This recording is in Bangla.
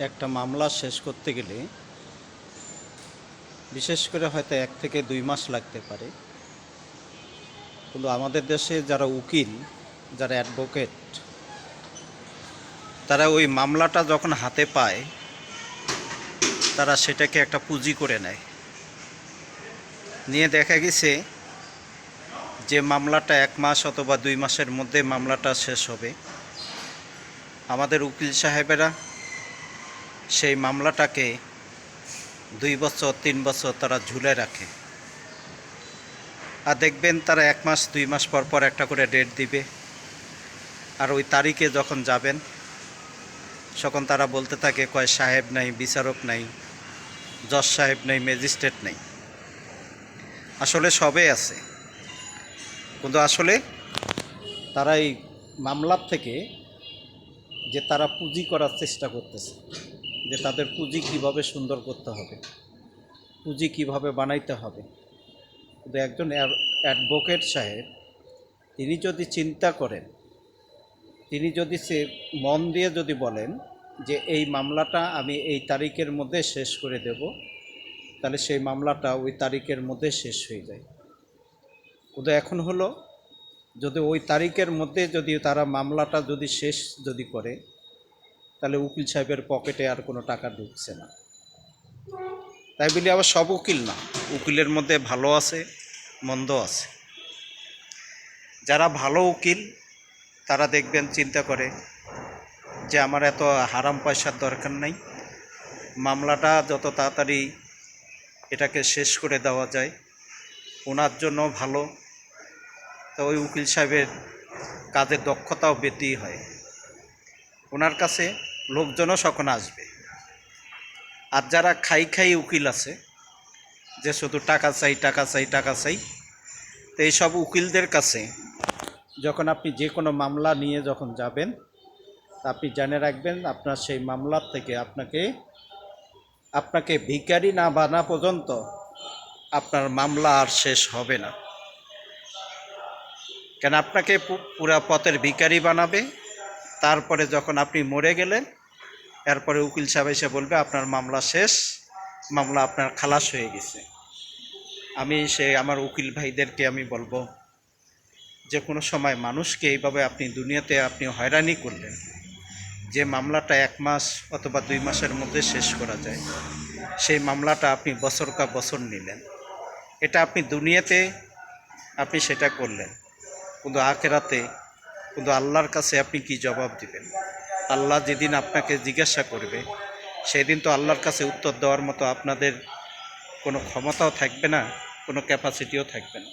একটা মামলা শেষ করতে গেলে বিশেষ করে হয়তো 1 থেকে 2 মাস লাগতে পারে। কিন্তু আমাদের দেশে যারা উকিল, যারা অ্যাডভোকেট, তারা ওই মামলাটা যখন হাতে পায় তারা সেটাকে একটা পুঁজি করে নেয়। নিয়ে দেখা গেছে যে মামলাটা 1 মাস অথবা 2 মাসের মধ্যে মামলাটা শেষ হবে, আমাদের উকিল সাহেবেরা সেই মামলাটাকে 2 বছর 3 বছর তারা ঝুলে রাখে। আর দেখবেন তারা 1 মাস 2 মাস পর পর একটা করে ডেট দিবে। আর ওই তারিখে যখন যাবেন তখন তারা বলতে থাকে কয় সাহেব নাই, বিচারক নাই, জজ সাহেব নাই, ম্যাজিস্ট্রেট নাই। আসলে সবে আছে, কিন্তু আসলে তারা এই মামলার থেকে যে তারা পুঁজি করার চেষ্টা করতেছে, যে তাদের পুঁজি কিভাবে সুন্দর করতে হবে, পুঁজি কিভাবে বানাইতে হবে। কিন্তু একজন অ্যাডভোকেট সাহেব তিনি যদি চিন্তা করেন, তিনি যদি সে মন দিয়ে যদি বলেন যে এই মামলাটা আমি এই তারিখের মধ্যে শেষ করে দেব, তাহলে সেই মামলাটা ওই তারিখের মধ্যে শেষ হয়ে যায়। কিন্তু এখন হলো যদি ওই তারিখের মধ্যে যদি তারা মামলাটা যদি শেষ যদি করে, তাহলে উকিল সাহেবের পকেটে আর কোনো টাকা ঢুকছে না। তাই বলি আবার সব উকিল না, উকিলের মধ্যে ভালো আছে, মন্দ আছে। যারা ভালো উকিল তারা দেখবেন চিন্তা করে যে আমার এত হারাম পয়সার দরকার নাই, মামলাটা যত তাড়াতাড়ি এটাকে শেষ করে দেওয়া যায় ওনার জন্য ভালো। তো ওই উকিল সাহেবের কাজের দক্ষতাও বৃদ্ধি হয়, ওনার কাছে লোকজনও সকন আসবে। আর যারা খাই উকিল আছে, যে শুধু টাকা চাই টাকা চাই টাকা চাই, তো এইসব উকিলদের কাছে যখন আপনি যে কোনো মামলা নিয়ে যখন যাবেন, আপনি জেনে রাখবেন আপনার সেই মামলার থেকে আপনাকে ভিখারি না বানা পর্যন্ত আপনার মামলা আর শেষ হবে না। কেন আপনাকে পুরা পথের ভিখারি বানাবে। তারপরে যখন আপনি মরে গেলেন, এরপরে উকিল সাহেব এসে বলবে আপনার মামলা শেষ, মামলা আপনার খালাস হয়ে গেছে। আমি আমার উকিল ভাইদেরকে আমি বলবো যে কোনো সময় মানুষকে এইভাবে আপনি দুনিয়াতে আপনি হয়রানি করলেন, যে মামলাটা 1 মাস অথবা 2 মাসের মধ্যে শেষ করা যায়, সেই মামলাটা আপনি বছর কা বছর নিলেন। এটা আপনি দুনিয়াতে আপনি সেটা করলেন, কিন্তু আখেরাতে কিন্তু আল্লাহর কাছে আপনি কি জবাব দিবেন? আল্লাহ যেদিন আপনাকে জিজ্ঞাসা করবে, সেদিন তো আল্লাহর কাছে উত্তর দেওয়ার মতো আপনাদের কোনো ক্ষমতাও থাকবে না, কোনো ক্যাপাসিটিও থাকবে না।